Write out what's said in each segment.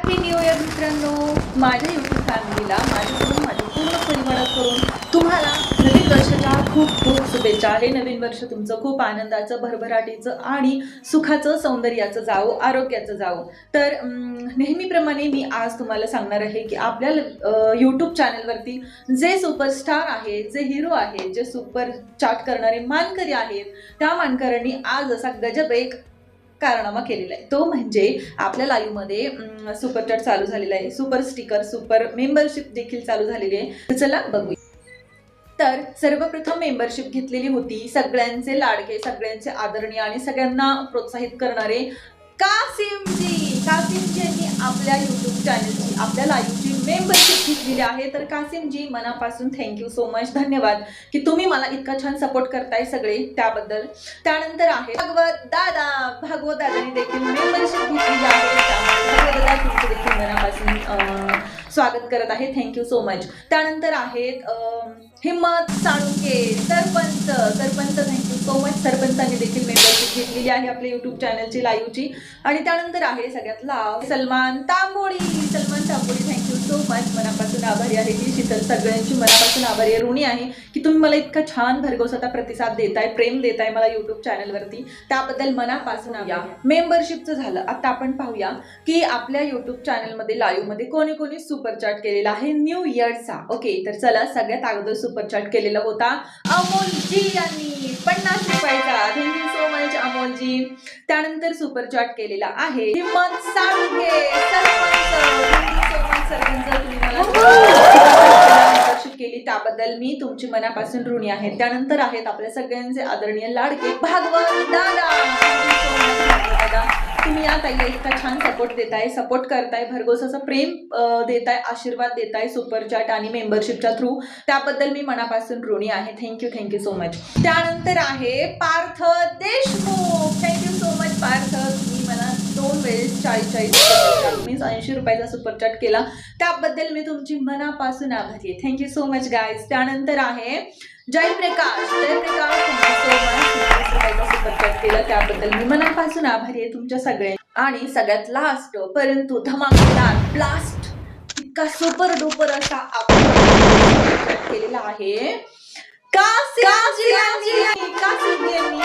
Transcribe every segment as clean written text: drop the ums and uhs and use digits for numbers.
Happy new year मित्रांनो. माझ्या YouTube फॅमिलीला माझ्याकडून माझ्या पूर्ण परिवाराकडून तुम्हाला नवीन वर्षाच्या खूप खूप शुभेच्छा. हे नवीन वर्ष तुमचं खूप आनंदाचं, भरभराटीचं आणि सुखाचं, सौंदर्याचं जावो, आरोग्याचं जावो. तर नेहमीप्रमाणे मी आज तुम्हाला सांगणार आहे की आपल्या यूट्यूब चॅनलवरती जे सुपरस्टार आहेत, जे हिरो आहेत, जे सुपर चाट करणारे मानकरी आहेत, त्या मानकऱ्यांनी आज असा गजब एक कारनामा केलेला आहे. तो म्हणजे आपल्या लाईव्हमध्ये सुपर चॅट चालू झालेला आहे, सुपर स्टिकर, सुपर मेंबरशिप देखील चालू झालेली आहे. तर चला बघूया. तर सर्वप्रथम मेंबरशिप घेतलेली होती सगळ्यांचे लाडके, सगळ्यांचे आदरणीय आणि सगळ्यांना प्रोत्साहित करणारे कासिमजी. कासिमजी यांनी आपल्या यूट्यूब चॅनलची, आपल्या लाईव्हची मेंबरशिप घेतलेली आहे. तर कासिमजी मनापासून थँक्यू सो मच, धन्यवाद की तुम्ही मला इतका छान सपोर्ट करताय सगळे, त्याबद्दल. त्यानंतर आहे भागवत दादा. भागवत दादांनी देखील मेंबरशिप घेतलेली आहे, त्यामुळे भागवत दादा तुमचं देखील मनापासून स्वागत करत आहे, थँक्यू सो मच. त्यानंतर आहेत हिम्मत Salunke, sarpanch. Sarpanch thank you so much. सरपंचांनी देखील मेंबरशिप घेतलेली आहे आपल्या यूट्यूब चॅनलची लाईव्हची. आणि त्यानंतर आहे सगळ्यात लाव Salman Tamboli. Salman Tamboli thank you so much, मनापासून आभारी आहे की शीतल, सगळ्यांची मनापासून आभारी आहे, ऋणी आहे की तुम्ही मला इतका छान भरघोस आता प्रतिसाद देताय, प्रेम देताय मला यूट्यूब चॅनलवरती, त्याबद्दल मनापासून आभारी. मेंबरशिपचं झालं. आता आपण पाहूया की आपल्या यूट्यूब चॅनलमध्ये लाईव्हमध्ये कोणी कोणी सुपर चॅट केलेला आहे न्यू इयरचा. ओके, तर चला सगळ्यात अगोदर सुपर चॅट केलेला होता अमोलजी यांनी 50 रुपयाचा, थँक्यू सो मच अमोलजी. त्यानंतर सुपर चॅट केलेला आहे हिम्मत Salunke, sarpanch. Thank you so much sarpanch, तुम्ही मला मेंबरशिप केली त्याबद्दल मी तुमची मनापासून ऋणी आहे. त्यानंतर आहेत आपल्या सगळ्यांचे आदरणीय लाडके भागवत दादा. थँक्यू सो मच भागवत दादा, तुम्ही या ताईला इतका छान सपोर्ट देताय, सपोर्ट करताय, भरघोस असं प्रेम देताय, आशीर्वाद देताय सुपर चॅट आणि मेंबरशिपच्या थ्रू, त्याबद्दल मी मनापासून ऋणी आहे, थँक्यू थँक्यू सो मच. त्यानंतर आहे Parth Deshmukh. Thank you so much Parth, तुम्ही मला 2 वेळेस 40 मीन्स 80 रुपयाचा सुपर चॅट केला, त्याबद्दल मी तुमची मनापासून आभारी आहे, थँक्यू सो मच गाईज. त्यानंतर आहे Jayprakash. Jayprakash thank you so much, 20 रुपयाचा सुपर चॅट केला, त्याबद्दल मी मनापासून आभारी आहे तुमच्या सगळ्या. आणि सगळ्यात लास्ट परंतु धमाकेदार ब्लास्ट इतका सुपर डुपर असा आपण केलेला आहे कासिमजी यांनी. कासिमजी यांनी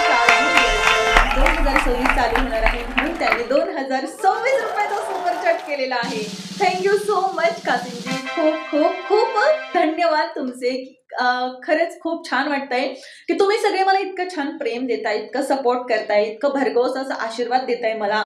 2026 चालू होणार आहे म्हणून त्यांनी 2026 रुपयाचा सुपर चॅट केलेला आहे. थँक्यू सो मच कासिमजी, खूप खूप खूप धन्यवाद तुमचे. खरंच खूप छान वाटतंय की तुम्ही सगळे मला इतकं छान प्रेम देताय, इतकं सपोर्ट करताय, इतकं भरघोस असं आशीर्वाद देताय मला.